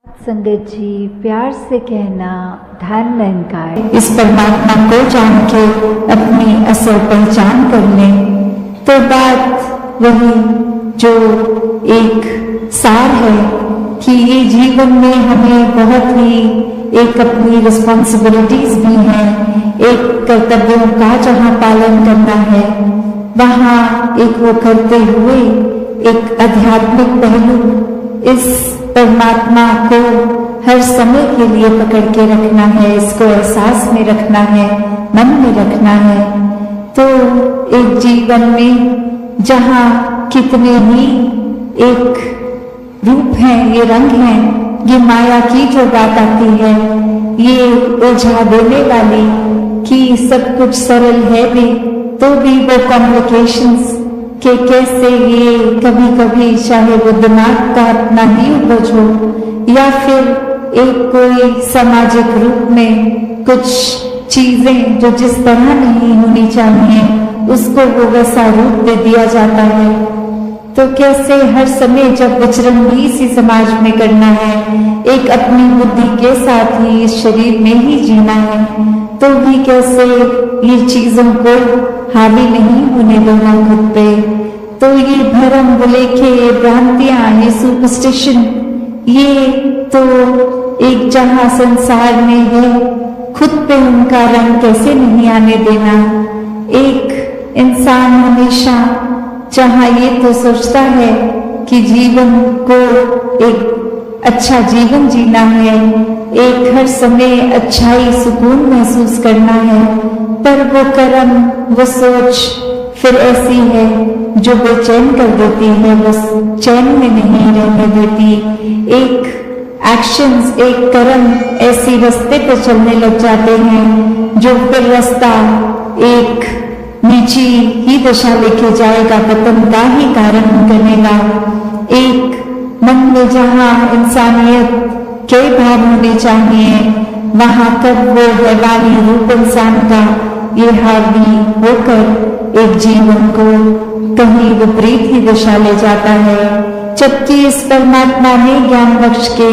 संगत जी, प्यार से कहना ध्यान निरंकार। इस परमात्मा को जान के अपनी असल पहचान कर लें तो बात वही जो एक सार है कि ये जीवन में हमें बहुत ही एक अपनी रिस्पॉन्सिबिलिटीज भी हैं, एक कर्तव्यों का जहाँ पालन करना है वहाँ एक वो करते हुए एक आध्यात्मिक पहलू इस परमात्मा को हर समय के लिए पकड़ के रखना है, इसको एहसास में रखना है, मन में रखना है। तो एक जीवन में जहाँ कितने ही एक रूप हैं, ये रंग हैं, ये माया की जो बात आती है, ये उलझा देने वाली कि सब कुछ सरल है भी तो भी वो कॉम्प्लिकेशंस कि कैसे ये कभी कभी चाहे वो दिमाग का अपना ही उपज हो या फिर एक कोई सामाजिक रूप में कुछ चीजें जो जिस तरह नहीं होनी चाहिए उसको वो वैसा रूप दे दिया जाता है। तो कैसे हर समय जब विचरण भी इसी समाज में करना है, एक अपनी बुद्धि के साथ ही इस शरीर में ही जीना है, तो भी कैसे ये चीजों को हावी नहीं होने देना खुद पे। तो ये भरम बुलेखे, ये भ्रांतियां, ये सुपरस्टिशन, ये तो एक जहां संसार में है, खुद पे उनका रंग कैसे नहीं आने देना। एक इंसान हमेशा जहाँ ये तो सोचता है कि जीवन को एक अच्छा जीवन जीना है, एक हर समय अच्छाई सुकून महसूस करना है, पर वो कर्म, वो सोच फिर ऐसी है जो बेचैन कर देती है, वो चैन में नहीं रहने देती। एक एक्शंस, एक कर्म ऐसी रास्ते पे चलने लग जाते हैं जो फिर रास्ता एक नीची ही दिशा लेके जाएगा, पतन का ही कारण बनेगा। एक मन में जहाँ इंसानियत के भाव होने चाहिए वहाँ कब वो हैवानी रूप इंसान का ये हावी होकर एक जीवन को कहीं विपरीत ही दिशा ले जाता है। जबकि इस परमात्मा ने ज्ञान बख्श के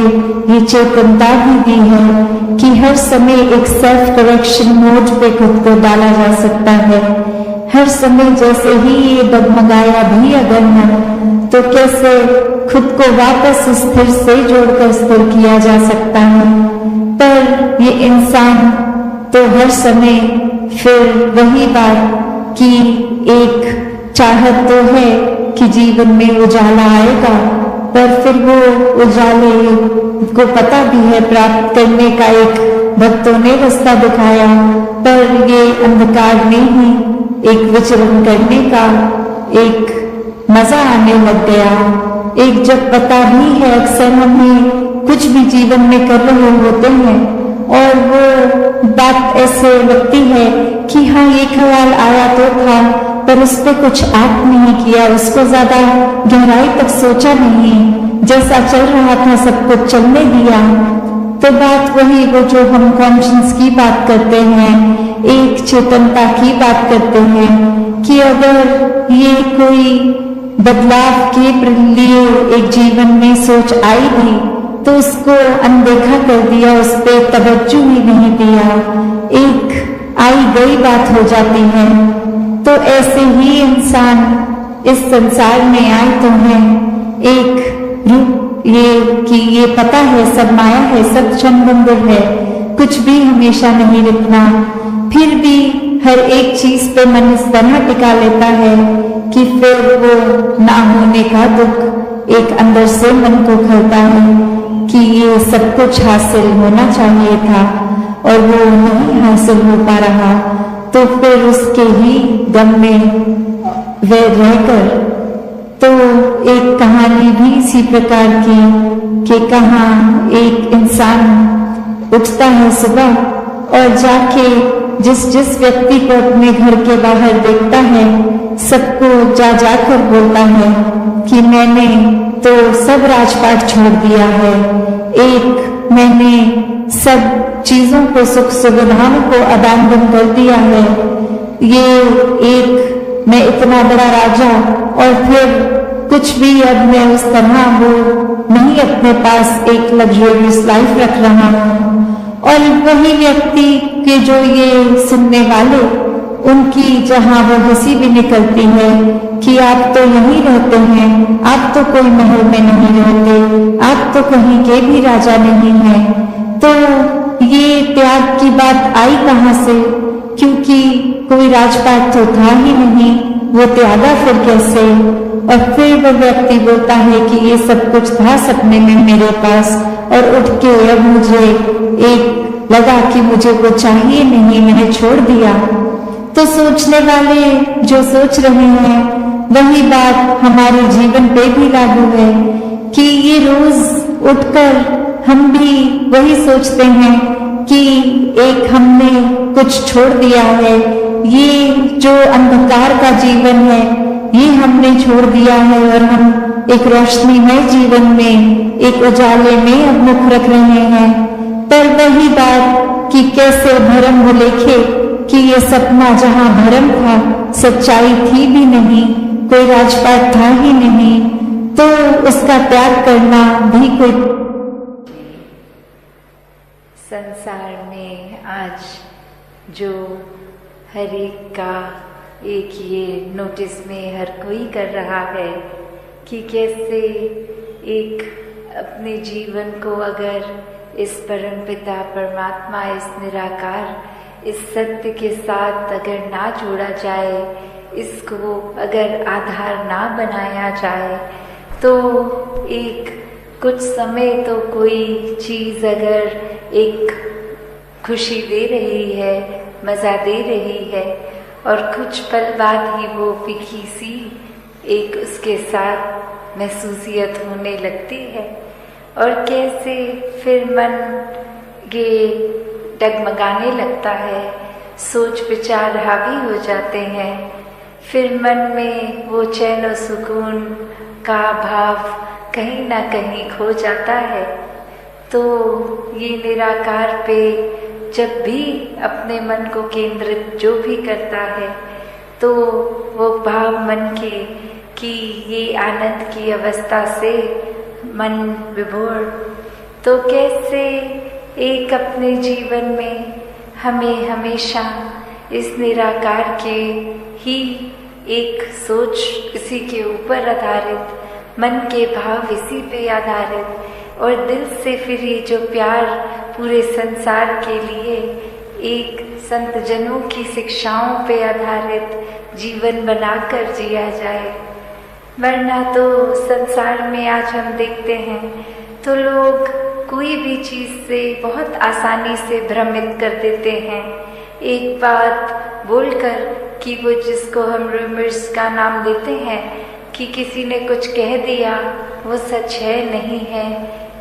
ये चेतनता भी दी है कि हर समय एक सेल्फ करेक्शन मोड पे खुद को डाला जा सकता है। हर समय जैसे ही ये डगमगाया भी अगर न तो कैसे खुद को वापस स्थिर से जोड़कर स्थिर किया जा सकता है। पर ये इंसान तो हर समय फिर वही बात कि एक चाहत तो है कि जीवन में उजाला आएगा, पर फिर वो उजाले को पता भी है प्राप्त करने का एक भक्तों ने रास्ता दिखाया, पर ये अंधकार में ही एक विचरण करने का एक मजा आने लग गया। एक जब पता भी है अक्सर हमें कुछ भी जीवन में कर रहे होते हैं और वो बात ऐसे लगती है कि हाँ ये ख्याल आया तो था पर उस पर कुछ एक्ट नहीं किया, उसको ज्यादा गहराई तक सोचा नहीं, जैसा चल रहा था सब कुछ चलने दिया। तो बात वही वो जो हम कॉन्शियस की बात करते हैं, एक चेतनता की बात करते हैं कि अगर ये कोई बदलाव के लिए एक जीवन में सोच आई भी तो उसको अनदेखा कर दिया, उस पर तवज्जो ही नहीं दिया, एक आई गई बात हो जाती है। तो ऐसे ही इंसान इस संसार में आए तो हैं एक रूप ये कि ये पता है सब माया है, सब क्षणभंगुर है, कुछ भी हमेशा नहीं रुकना, फिर भी हर एक चीज पे मन इस तरह टिका लेता है कि फिर वो ना होने का दुख एक अंदर से मन को खलता है कि ये सब कुछ हासिल होना चाहिए था और वो नहीं हासिल हो पा रहा। तो फिर उसके ही गम में वह रहकर तो एक कहानी भी इसी प्रकार की कि कहाँ एक इंसान उठता है सुबह और जाके जिस जिस व्यक्ति को अपने घर के बाहर देखता है सबको जा जाकर बोलता है कि मैंने तो सब राजपाट छोड़ दिया है, एक मैंने सब चीजों को, सुख सुविधाओं को अबैंडन कर दिया है, ये एक मैं इतना बड़ा राजा और फिर कुछ भी अब मैं उस तरह वो नहीं अपने पास एक लग्जरियस लाइफ रख रहा हूँ। और वही व्यक्ति के जो ये सुनने वाले, उनकी जहाँ वो हंसी भी निकलती है कि आप तो यहीं रहते हैं, आप तो कोई महल में नहीं रहते, आप तो कहीं के भी राजा नहीं हैं। तो ये त्याग की बात आई कहाँ से? क्योंकि कोई राजपाट तो था ही नहीं, वो त्यागा फिर कैसे? और फिर वो व्यक्ति बोलता है कि ये सब कुछ था सपने में मेरे पास, और उठ के अब मुझे एक लगा कि मुझे वो चाहिए नहीं, मैंने छोड़ दिया। तो सोचने वाले जो सोच रहे हैं वही बात हमारे जीवन पे भी लागू है कि ये रोज उठकर हम भी वही सोचते हैं कि एक हमने कुछ छोड़ दिया है, ये जो अंधकार का जीवन है ये हमने छोड़ दिया है और हम एक रोशनीमय जीवन में, एक उजाले में अब मुख रख रहे हैं। पर वही बात कि कैसे भरम वो लेखे कि ये सपना जहाँ भरम था, सच्चाई थी भी नहीं, कोई राजपाट था ही नहीं, तो उसका त्याग करना भी कोई। संसार में आज जो हर एक का एक ये नोटिस में हर कोई कर रहा है कि कैसे एक अपने जीवन को अगर इस परमपिता परमात्मा, इस निराकार, इस सत्य के साथ अगर ना जोड़ा जाए, इसको अगर आधार ना बनाया जाए, तो एक कुछ समय तो कोई चीज़ अगर एक खुशी दे रही है, मज़ा दे रही है, और कुछ पल बाद ही वो फीकी सी एक उसके साथ महसूसियत होने लगती है। और कैसे फिर मन ये डगमगाने लगता है, सोच विचार हावी हो जाते हैं, फिर मन में वो चैन और सुकून का भाव कहीं ना कहीं खो जाता है। तो ये निराकार पे जब भी अपने मन को केंद्रित जो भी करता है, तो वो भाव मन के कि ये आनंद की अवस्था से मन विभोर, तो कैसे एक अपने जीवन में हमें हमेशा इस निराकार के ही एक सोच, इसी के ऊपर आधारित, मन के भाव इसी पे आधारित, और दिल से फिर ये जो प्यार पूरे संसार के लिए एक संत जनों की शिक्षाओं पे आधारित जीवन बनाकर जिया जाए। वरना तो संसार में आज हम देखते हैं तो लोग कोई भी चीज़ से बहुत आसानी से भ्रमित कर देते हैं, एक बात बोलकर कि वो जिसको हम रूमर्स का नाम देते हैं कि किसी ने कुछ कह दिया वो सच है नहीं है।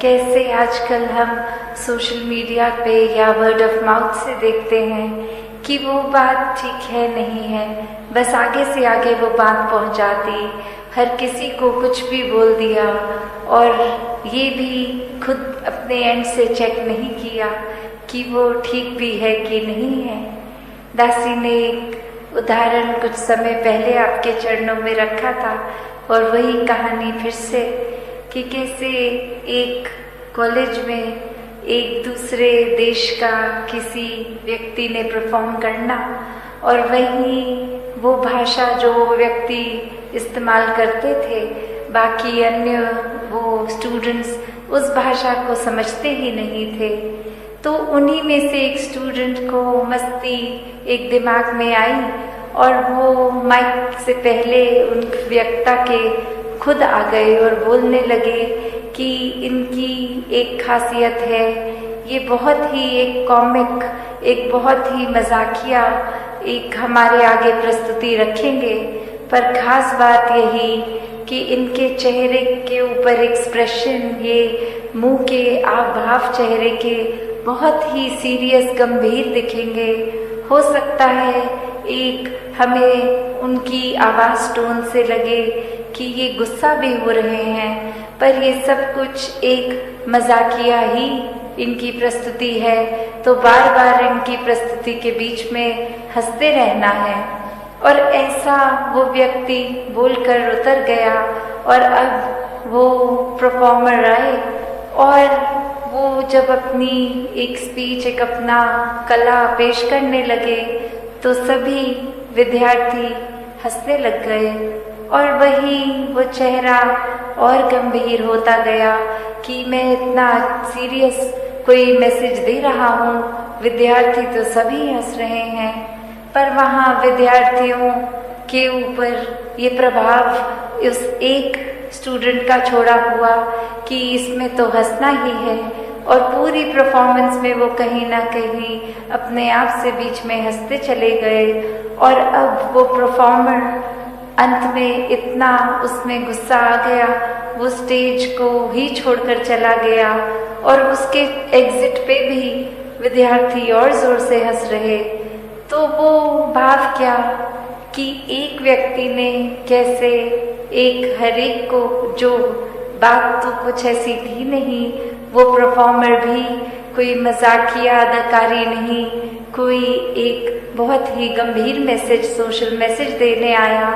कैसे आजकल हम सोशल मीडिया पे या वर्ड ऑफ माउथ से देखते हैं कि वो बात ठीक है नहीं है, बस आगे से आगे वो बात पहुंचा दी, हर किसी को कुछ भी बोल दिया, और ये भी खुद अपने एंड से चेक नहीं किया कि वो ठीक भी है कि नहीं है। दासी ने एक उदाहरण कुछ समय पहले आपके चरणों में रखा था, और वही कहानी फिर से कि कैसे एक कॉलेज में एक दूसरे देश का किसी व्यक्ति ने परफॉर्म करना, और वहीं वो भाषा जो वो व्यक्ति इस्तेमाल करते थे, बाकी अन्य वो स्टूडेंट्स उस भाषा को समझते ही नहीं थे। तो उन्हीं में से एक स्टूडेंट को मस्ती एक दिमाग में आई, और वो माइक से पहले उन वक्ता के खुद आ गए और बोलने लगे कि इनकी एक खासियत है, ये बहुत ही एक कॉमिक, एक बहुत ही मजाकिया एक हमारे आगे प्रस्तुति रखेंगे, पर खास बात यही कि इनके चेहरे के ऊपर एक्सप्रेशन, ये मुंह के भाव चेहरे के बहुत ही सीरियस गंभीर दिखेंगे। हो सकता है एक हमें उनकी आवाज़ टोन से लगे कि ये गुस्सा भी हो रहे हैं, पर ये सब कुछ एक मजाकिया ही इनकी प्रस्तुति है, तो बार बार इनकी प्रस्तुति के बीच में हंसते रहना है। और ऐसा वो व्यक्ति बोलकर उतर गया, और अब वो परफॉर्मर आए और वो जब अपनी एक स्पीच, एक अपना कला पेश करने लगे तो सभी विद्यार्थी हंसने लग गए और वही वो चेहरा और गंभीर होता गया कि मैं इतना सीरियस कोई मैसेज दे रहा हूँ, विद्यार्थी तो सभी हंस रहे हैं, पर वहाँ विद्यार्थियों के ऊपर ये प्रभाव उस एक स्टूडेंट का छोड़ा हुआ कि इसमें तो हंसना ही है और पूरी परफॉर्मेंस में वो कहीं ना कहीं अपने आप से बीच में हंसते चले गए और अब वो परफॉर्मर अंत में इतना उसमें गुस्सा आ गया, वो स्टेज को ही छोड़कर चला गया और उसके एग्जिट पे भी विद्यार्थी और जोर से हंस रहे। तो वो भाव क्या कि एक व्यक्ति ने कैसे एक हर एक को, जो बात तो कुछ ऐसी थी नहीं, वो परफॉर्मर भी कोई मजाकिया अदाकारी नहीं, कोई एक बहुत ही गंभीर मैसेज, सोशल मैसेज देने आया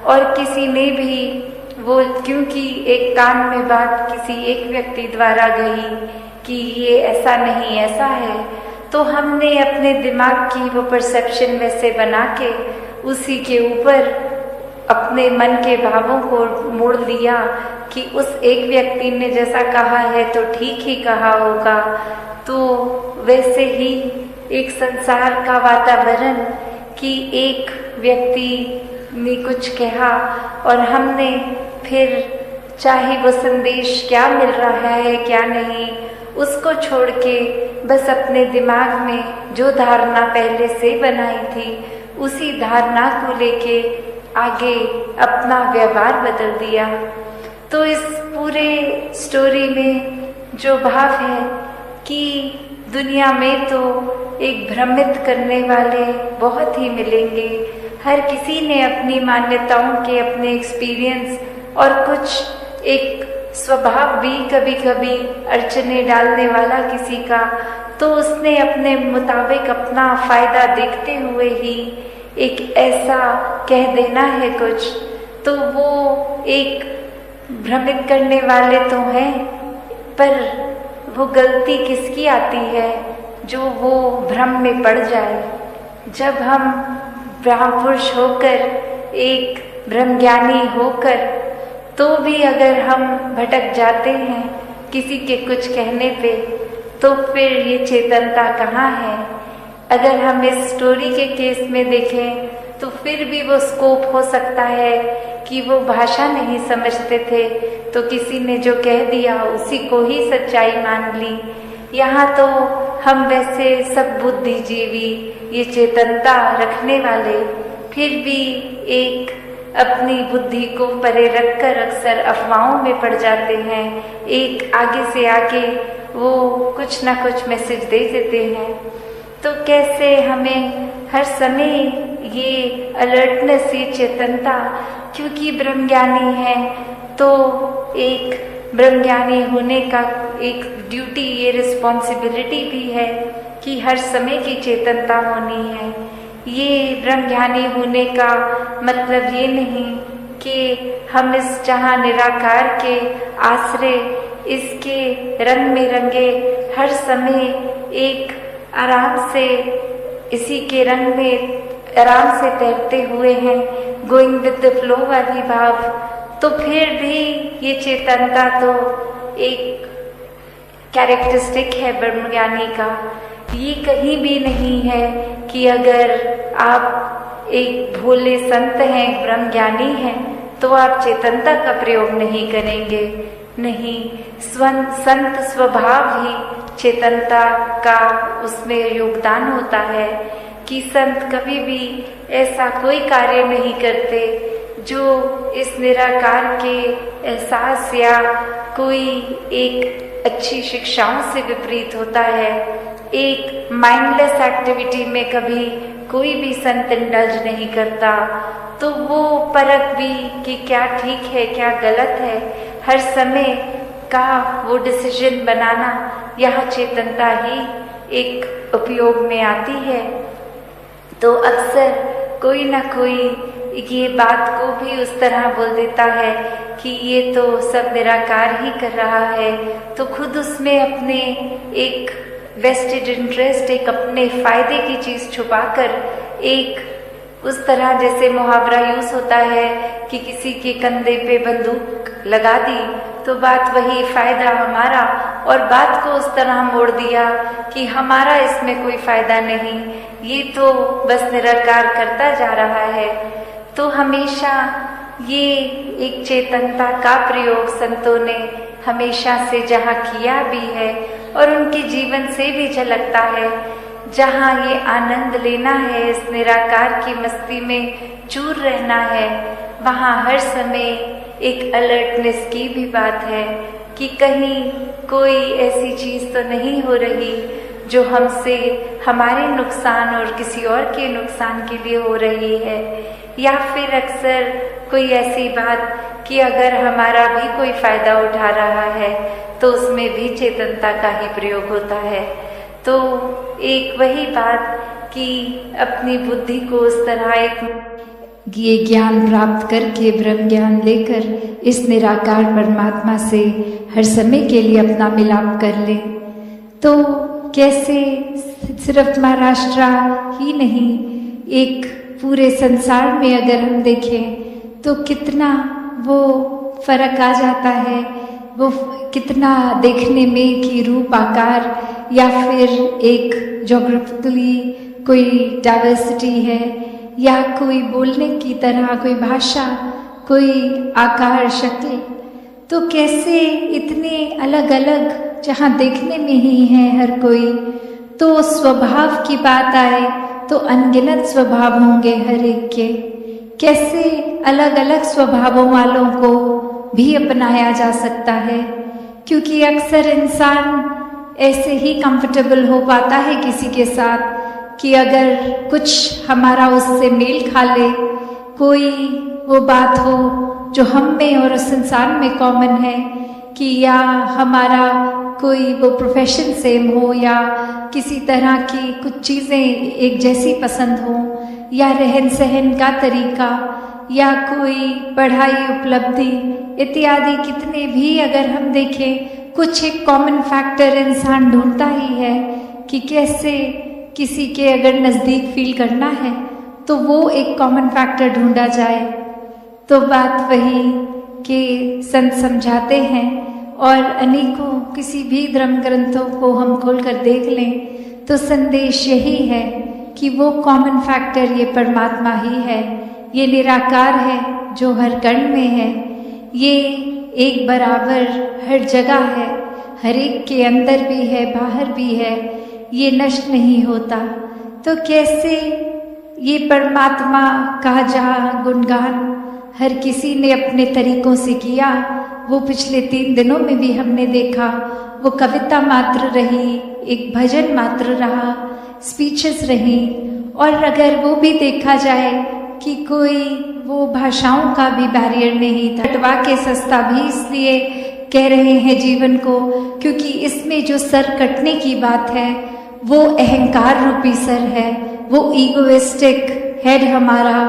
और किसी ने भी वो, क्योंकि एक कान में बात किसी एक व्यक्ति द्वारा गई कि ये ऐसा नहीं ऐसा है, तो हमने अपने दिमाग की वो परसेप्शन वैसे बना के उसी के ऊपर अपने मन के भावों को मोड़ दिया कि उस एक व्यक्ति ने जैसा कहा है तो ठीक ही कहा होगा। तो वैसे ही एक संसार का वातावरण कि एक व्यक्ति ने कुछ कहा और हमने फिर, चाहे वो संदेश क्या मिल रहा है क्या नहीं, उसको छोड़ के बस अपने दिमाग में जो धारणा पहले से बनाई थी उसी धारणा को लेके आगे अपना व्यवहार बदल दिया। तो इस पूरे स्टोरी में जो भाव है कि दुनिया में तो एक भ्रमित करने वाले बहुत ही मिलेंगे, हर किसी ने अपनी मान्यताओं के, अपने एक्सपीरियंस और कुछ एक स्वभाव भी कभी कभी अड़चने डालने वाला किसी का, तो उसने अपने मुताबिक अपना फायदा देखते हुए ही एक ऐसा कह देना है कुछ, तो वो एक भ्रमित करने वाले तो हैं, पर वो गलती किसकी आती है जो वो भ्रम में पड़ जाए। जब हम ब्रह्म पुरुष होकर, एक ब्रह्मज्ञानी होकर, तो भी अगर हम भटक जाते हैं किसी के कुछ कहने पे, तो फिर ये चेतनता कहाँ है। अगर हम इस स्टोरी के केस में देखें तो फिर भी वो स्कोप हो सकता है कि वो भाषा नहीं समझते थे तो किसी ने जो कह दिया उसी को ही सच्चाई मान ली। यहाँ तो हम वैसे सब बुद्धिजीवी, ये चेतनता रखने वाले, फिर भी एक अपनी बुद्धि को परे रखकर अक्सर अफवाहों में पड़ जाते हैं। एक आगे से आगे वो कुछ ना कुछ मैसेज दे देते हैं। तो कैसे हमें हर समय ये अलर्टनेस, ये चेतनता, क्योंकि ब्रह्मज्ञानी है तो एक ब्रह्मज्ञानी होने का एक ड्यूटी, ये रिस्पॉन्सिबिलिटी भी है कि हर समय की चेतनता होनी है। ये ब्रह्मज्ञानी होने का मतलब ये नहीं कि हम इस जहाँ निराकार के आश्रय, इसके रंग में रंगे हर समय एक आराम से इसी के रंग में आराम से तैरते हुए हैं, गोइंग विद द फ्लो वाली भाव। तो फिर भी ये चेतनता तो एक कैरेक्टरिस्टिक है ब्रह्मज्ञानी का। ये कहीं भी नहीं है कि अगर आप एक भोले संत हैं, ब्रह्मज्ञानी हैं, तो आप चेतनता का प्रयोग नहीं करेंगे। नहीं, संत स्वभाव ही चेतनता का उसमें योगदान होता है कि संत कभी भी ऐसा कोई कार्य नहीं करते जो इस निराकार के एहसास या कोई एक अच्छी शिक्षाओं से विपरीत होता है। एक माइंडलेस एक्टिविटी में कभी कोई भी संत इंडल्ज नहीं करता, तो वो परख भी कि क्या ठीक है क्या गलत है, हर समय का वो डिसीजन बनाना, यह चेतनता ही एक उपयोग में आती है। तो अक्सर कोई ना कोई ये बात को भी उस तरह बोल देता है कि ये तो सब निराकार ही कर रहा है, तो खुद उसमें अपने एक वेस्टेड इंटरेस्ट, एक अपने फायदे की चीज छुपाकर, एक उस तरह जैसे मुहावरा यूज होता है कि किसी के कंधे पे बंदूक लगा दी तो बात वही, फायदा हमारा, और बात को उस तरह मोड़ दिया कि हमारा इसमें कोई फायदा नहीं, ये तो बस निराकार करता जा रहा है। तो हमेशा ये एक चेतनता का प्रयोग संतों ने हमेशा से जहाँ किया भी है और उनके जीवन से भी झलकता है, जहाँ ये आनंद लेना है, इस निराकार की मस्ती में चूर रहना है, वहाँ हर समय एक अलर्टनेस की भी बात है कि कहीं कोई ऐसी चीज तो नहीं हो रही जो हमसे हमारे नुकसान और किसी और के नुकसान के लिए हो रही है, या फिर अक्सर कोई ऐसी बात कि अगर हमारा भी कोई फायदा उठा रहा है तो उसमें भी चेतनता का ही प्रयोग होता है। तो एक वही बात कि अपनी बुद्धि को उस तरह एक ये ज्ञान प्राप्त करके, ब्रह्म ज्ञान लेकर इस निराकार परमात्मा से हर समय के लिए अपना मिलाप कर ले, तो कैसे सिर्फ महाराष्ट्र ही नहीं, एक पूरे संसार में अगर हम देखें तो कितना वो फर्क आ जाता है, वो कितना देखने में कि रूप आकार या फिर एक जोग्राफिकली कोई डाइवर्सिटी है, या कोई बोलने की तरह कोई भाषा, कोई आकार शक्ल, तो कैसे इतने अलग अलग जहाँ देखने में ही है हर कोई। तो स्वभाव की बात आए तो अनगिनत स्वभाव होंगे हर एक के, कैसे अलग अलग स्वभावों वालों को भी अपनाया जा सकता है, क्योंकि अक्सर इंसान ऐसे ही कंफर्टेबल हो पाता है किसी के साथ कि अगर कुछ हमारा उससे मेल खा ले, कोई वो बात हो जो हम में और उस इंसान में कॉमन है, कि या हमारा कोई वो प्रोफेशन सेम हो, या किसी तरह की कुछ चीज़ें एक जैसी पसंद हो, या रहन सहन का तरीका, या कोई पढ़ाई उपलब्धि इत्यादि, कितने भी अगर हम देखें कुछ एक कॉमन फैक्टर इंसान ढूंढता ही है कि कैसे किसी के अगर नज़दीक फील करना है तो वो एक कॉमन फैक्टर ढूंढा जाए। तो बात वही कि संत समझाते हैं, और अनेकों किसी भी धर्म ग्रंथों को हम खोलकर देख लें तो संदेश यही है कि वो कॉमन फैक्टर ये परमात्मा ही है, ये निराकार है जो हर कण में है, ये एक बराबर हर जगह है, हर एक के अंदर भी है बाहर भी है, ये नष्ट नहीं होता। तो कैसे ये परमात्मा का जहाँ गुणगान हर किसी ने अपने तरीकों से किया, वो पिछले 3 दिनों में भी हमने देखा, वो कविता मात्र रही, एक भजन मात्र रहा, स्पीचेस रही, और अगर वो भी देखा जाए कि कोई वो भाषाओं का भी बैरियर नहीं था। हटवा के सस्ता भी इसलिए कह रहे हैं जीवन को, क्योंकि इसमें जो सर कटने की बात है वो अहंकार रूपी सर है, वो ईगोइस्टिक हेड हमारा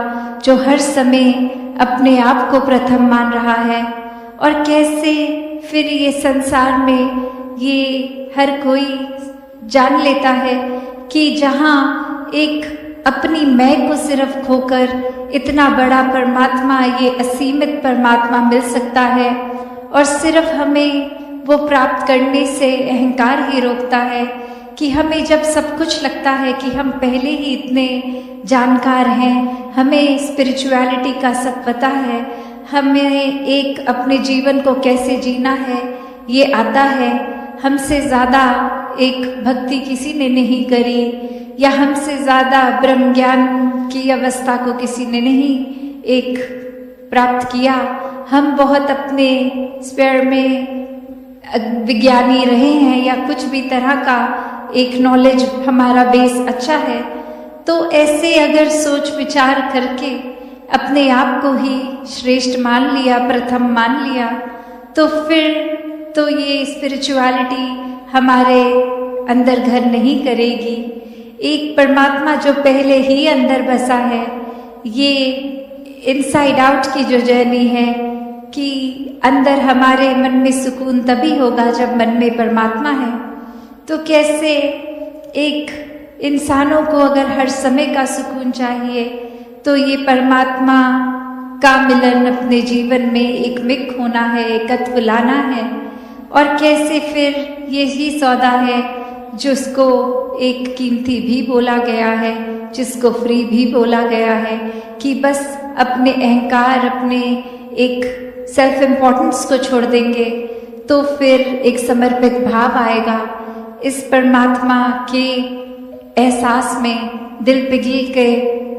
जो हर समय अपने आप को प्रथम मान रहा है। और कैसे फिर ये संसार में ये हर कोई जान लेता है कि जहाँ एक अपनी मैं को सिर्फ खोकर इतना बड़ा परमात्मा, ये असीमित परमात्मा मिल सकता है, और सिर्फ हमें वो प्राप्त करने से अहंकार ही रोकता है कि हमें जब सब कुछ लगता है कि हम पहले ही इतने जानकार हैं, हमें स्पिरिचुअलिटी का सब पता है, हमें एक अपने जीवन को कैसे जीना है ये आता है, हमसे ज़्यादा एक भक्ति किसी ने नहीं करी, या हमसे ज़्यादा ब्रह्म ज्ञान की अवस्था को किसी ने नहीं एक प्राप्त किया। हम बहुत अपने स्पेयर में विज्ञानी रहे हैं, या कुछ भी तरह का एक नॉलेज हमारा बेस अच्छा है। तो ऐसे अगर सोच विचार करके अपने आप को ही श्रेष्ठ मान लिया, प्रथम मान लिया, तो फिर तो ये स्पिरिचुअलिटी हमारे अंदर घर नहीं करेगी। एक परमात्मा जो पहले ही अंदर बसा है, ये इनसाइड आउट की जो जर्नी है कि अंदर हमारे मन में सुकून तभी होगा जब मन में परमात्मा है। तो कैसे एक इंसानों को अगर हर समय का सुकून चाहिए तो ये परमात्मा का मिलन अपने जीवन में एक मिक होना है, एकत्व लाना है। और कैसे फिर यही सौदा है जिसको एक कीमती भी बोला गया है, जिसको फ्री भी बोला गया है कि बस अपने अहंकार, अपने एक सेल्फ इम्पोर्टेंस को छोड़ देंगे तो फिर एक समर्पित भाव आएगा। इस परमात्मा के एहसास में दिल पिघल के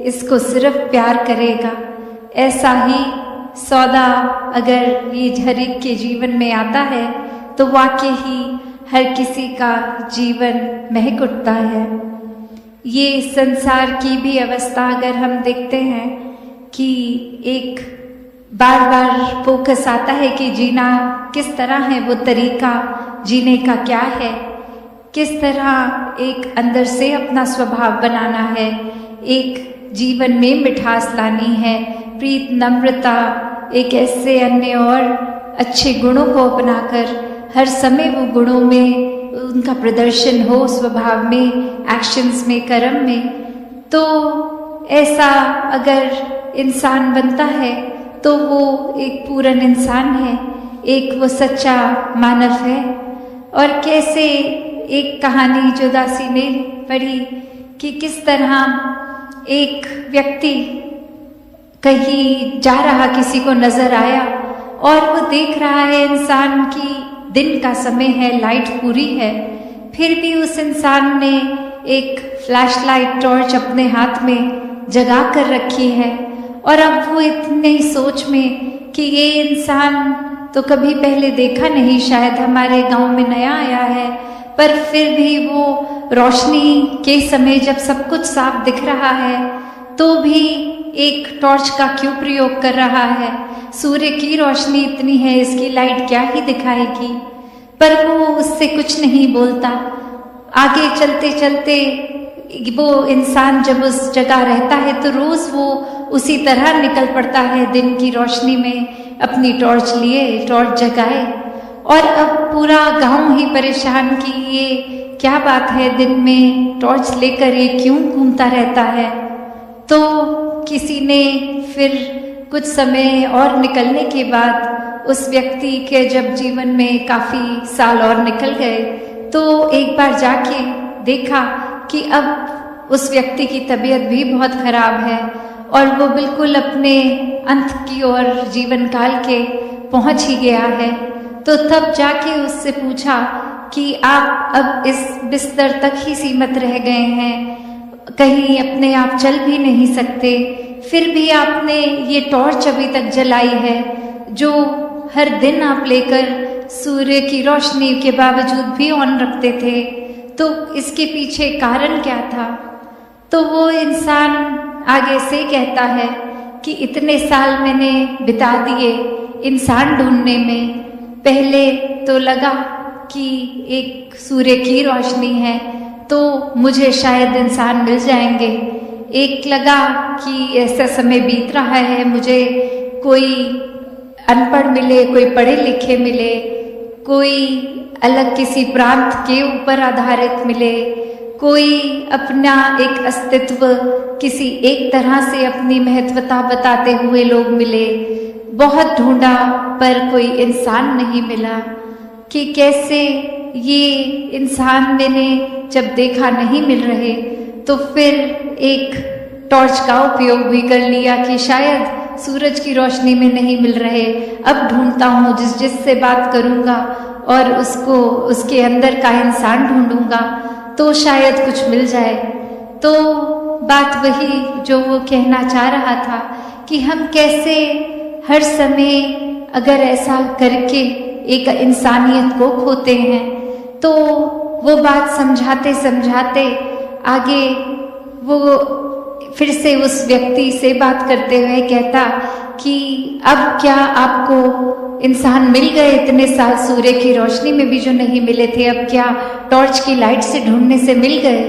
इसको सिर्फ प्यार करेगा। ऐसा ही सौदा अगर ये हर एक के जीवन में आता है तो वाकई ही हर किसी का जीवन महक उठता है। ये संसार की भी अवस्था अगर हम देखते हैं कि एक बार बार फोकस आता है कि जीना किस तरह है, वो तरीका जीने का क्या है, किस तरह एक अंदर से अपना स्वभाव बनाना है, एक जीवन में मिठास लानी है, प्रीत, नम्रता, एक ऐसे अन्य और अच्छे गुणों को अपनाकर हर समय वो गुणों में उनका प्रदर्शन हो, स्वभाव में, एक्शंस में, कर्म में। तो ऐसा अगर इंसान बनता है तो वो एक पूर्ण इंसान है, एक वो सच्चा मानव है। और कैसे एक कहानी जो दासी ने पढ़ी कि किस तरह एक व्यक्ति कहीं जा रहा, किसी को नजर आया और वो देख रहा है इंसान की दिन का समय है, लाइट पूरी है, फिर भी उस इंसान ने एक फ्लैशलाइट टॉर्च अपने हाथ में जगा कर रखी है। और अब वो इतनी सोच में कि ये इंसान तो कभी पहले देखा नहीं, शायद हमारे गांव में नया आया है, पर फिर भी वो रोशनी के समय जब सब कुछ साफ दिख रहा है तो भी एक टॉर्च का क्यों प्रयोग कर रहा है। सूर्य की रोशनी इतनी है, इसकी लाइट क्या ही दिखाएगी, पर वो उससे कुछ नहीं बोलता। आगे चलते चलते वो इंसान जब उस जगह रहता है तो रोज वो उसी तरह निकल पड़ता है दिन की रोशनी में, अपनी टॉर्च लिए टॉर्च जगाए। और अब पूरा गांव ही परेशान कि ये क्या बात है, दिन में टॉर्च लेकर ये क्यों घूमता रहता है। तो किसी ने फिर कुछ समय और निकलने के बाद उस व्यक्ति के जब जीवन में काफ़ी साल और निकल गए तो एक बार जाके देखा कि अब उस व्यक्ति की तबीयत भी बहुत खराब है और वो बिल्कुल अपने अंत की ओर जीवन काल के पहुंच ही गया है। तो तब जाके उससे पूछा कि आप अब इस बिस्तर तक ही सीमित रह गए हैं, कहीं अपने आप चल भी नहीं सकते, फिर भी आपने ये टॉर्च अभी तक जलाई है जो हर दिन आप लेकर सूर्य की रोशनी के बावजूद भी ऑन रखते थे, तो इसके पीछे कारण क्या था। तो वो इंसान आगे से कहता है कि इतने साल मैंने बिता दिए इंसान ढूंढने में। पहले तो लगा कि एक सूर्य की रोशनी है तो मुझे शायद इंसान मिल जाएंगे, एक लगा कि ऐसा समय बीत रहा है, मुझे कोई अनपढ़ मिले, कोई पढ़े लिखे मिले, कोई अलग किसी प्रांत के ऊपर आधारित मिले, कोई अपना एक अस्तित्व किसी एक तरह से अपनी महत्वता बताते हुए लोग मिले। बहुत ढूंढा पर कोई इंसान नहीं मिला कि कैसे ये इंसान मैंने जब देखा नहीं मिल रहे तो फिर एक टॉर्च का उपयोग भी कर लिया कि शायद सूरज की रोशनी में नहीं मिल रहे, अब ढूंढता हूँ जिससे बात करूँगा और उसको उसके अंदर का इंसान ढूंढूंगा तो शायद कुछ मिल जाए। तो बात वही जो वो कहना चाह रहा था कि हम कैसे हर समय अगर ऐसा करके एक इंसानियत को खोते हैं। तो वो बात समझाते समझाते आगे वो फिर से उस व्यक्ति से बात करते हुए कहता कि अब क्या आपको इंसान मिल गए, इतने साल सूर्य की रोशनी में भी जो नहीं मिले थे अब क्या टॉर्च की लाइट से ढूंढने से मिल गए।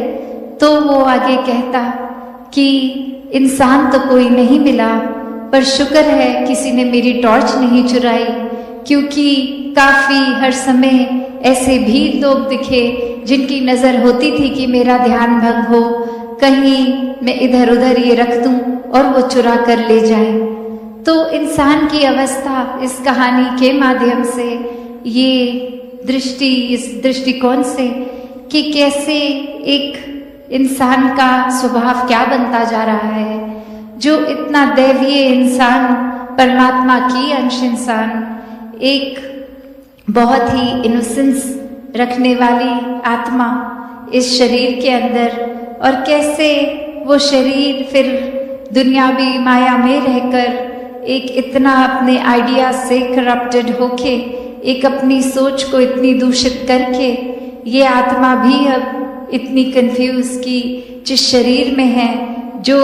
तो वो आगे कहता कि इंसान तो कोई नहीं मिला, पर शुक्र है किसी ने मेरी टॉर्च नहीं चुराई, क्योंकि काफ़ी हर समय ऐसे भी लोग दिखे जिनकी नज़र होती थी कि मेरा ध्यान भंग हो, कहीं मैं इधर उधर ये रख दूं और वो चुरा कर ले जाए। तो इंसान की अवस्था इस कहानी के माध्यम से, ये दृष्टि, इस दृष्टिकोण से कि कैसे एक इंसान का स्वभाव क्या बनता जा रहा है, जो इतना दैवीय इंसान, परमात्मा की अंश इंसान, एक बहुत ही इनोसेंस रखने वाली आत्मा इस शरीर के अंदर, और कैसे वो शरीर फिर दुनियावी माया में रहकर एक इतना अपने आइडिया से करप्टेड होके, एक अपनी सोच को इतनी दूषित करके, ये आत्मा भी अब इतनी कंफ्यूज की जिस शरीर में है, जो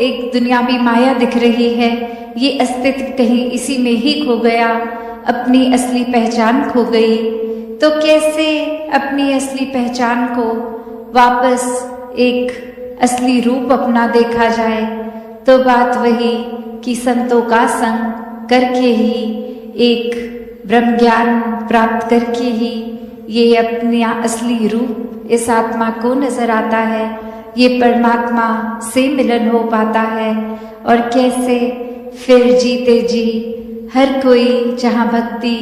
एक दुनियावी माया दिख रही है, ये अस्तित्व कहीं इसी में ही खो गया, अपनी असली पहचान खो गई। तो कैसे अपनी असली पहचान को वापस एक असली रूप अपना देखा जाए? तो बात वही कि संतों का संग करके ही, एक ब्रह्म ज्ञान प्राप्त करके ही ये अपना असली रूप इस आत्मा को नजर आता है, ये परमात्मा से मिलन हो पाता है। और कैसे फिर जीते जी हर कोई जहाँ भक्ति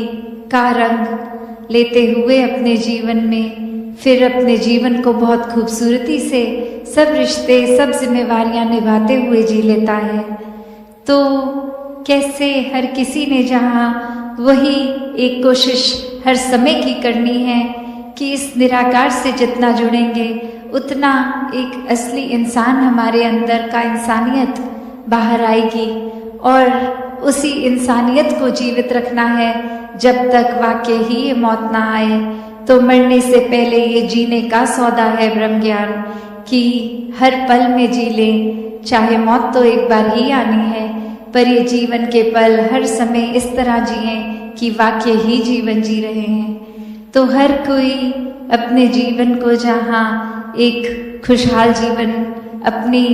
का रंग लेते हुए अपने जीवन में फिर अपने जीवन को बहुत खूबसूरती से सब रिश्ते, सब जिम्मेवारियां निभाते हुए जी लेता है। तो कैसे हर किसी ने जहाँ वही एक कोशिश हर समय की करनी है कि इस निराकार से जितना जुड़ेंगे उतना एक असली इंसान हमारे अंदर का इंसानियत बाहर आएगी, और उसी इंसानियत को जीवित रखना है जब तक वाकई ही ये मौत ना आए। तो मरने से पहले ये जीने का सौदा है ब्रह्म ज्ञान, कि हर पल में जी लें, चाहे मौत तो एक बार ही आनी है, पर ये जीवन के पल हर समय इस तरह जिए कि वाकई ही जीवन जी रहे हैं। तो हर कोई अपने जीवन को जहाँ एक खुशहाल जीवन अपनी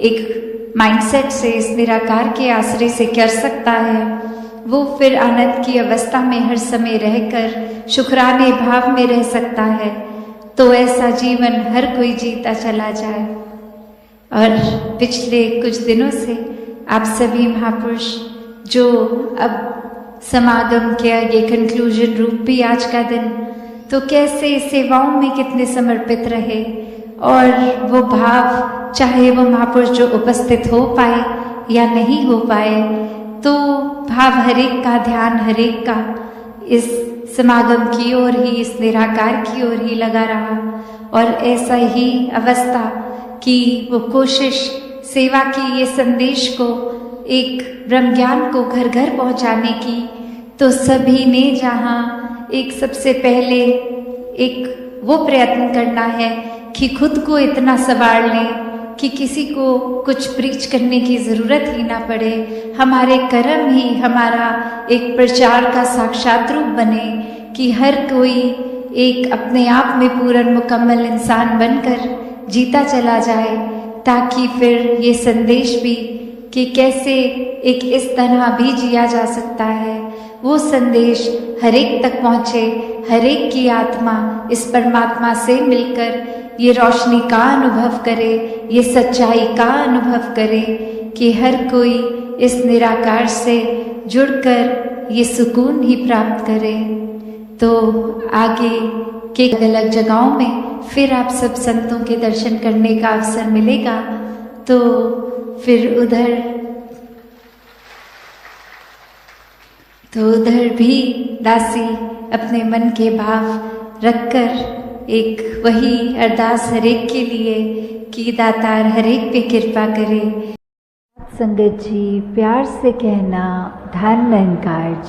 एक माइंडसेट से, इस निराकार के आश्रय से कर सकता है, वो फिर आनंद की अवस्था में हर समय रहकर शुक्राने भाव में रह सकता है। तो ऐसा जीवन हर कोई जीता चला जाए। और पिछले कुछ दिनों से आप सभी महापुरुष जो अब समागम किया, ये कंक्लूजन रूप भी आज का दिन, तो कैसे सेवाओं में कितने समर्पित रहे, और वो भाव, चाहे वो महापुरुष जो उपस्थित हो पाए या नहीं हो पाए, तो भाव हरेक का, ध्यान हरेक का इस समागम की ओर ही, इस निराकार की ओर ही लगा रहा। और ऐसा ही अवस्था कि वो कोशिश सेवा की, ये संदेश को, एक ब्रह्म ज्ञान को घर घर पहुंचाने की, तो सभी ने जहाँ एक सबसे पहले एक वो प्रयत्न करना है कि खुद को इतना संवार लें कि किसी को कुछ प्रीच करने की ज़रूरत ही ना पड़े, हमारे कर्म ही हमारा एक प्रचार का साक्षात रूप बने, कि हर कोई एक अपने आप में पूर्ण मुकम्मल इंसान बनकर जीता चला जाए, ताकि फिर ये संदेश भी कि कैसे एक इस तरह भी जिया जा सकता है, वो संदेश हर एक तक पहुँचे, हर एक की आत्मा इस परमात्मा से मिलकर ये रोशनी का अनुभव करे, ये सच्चाई का अनुभव करे, कि हर कोई इस निराकार से जुड़कर ये सुकून ही प्राप्त करे। तो आगे के अलग जगहों में फिर आप सब संतों के दर्शन करने का अवसर मिलेगा, तो फिर उधर भी दासी अपने मन के भाव रखकर एक वही अरदास हरेक के लिए कि दातार हरेक पे कृपा करे। संगत जी, प्यार से कहना धन अहंकार जी।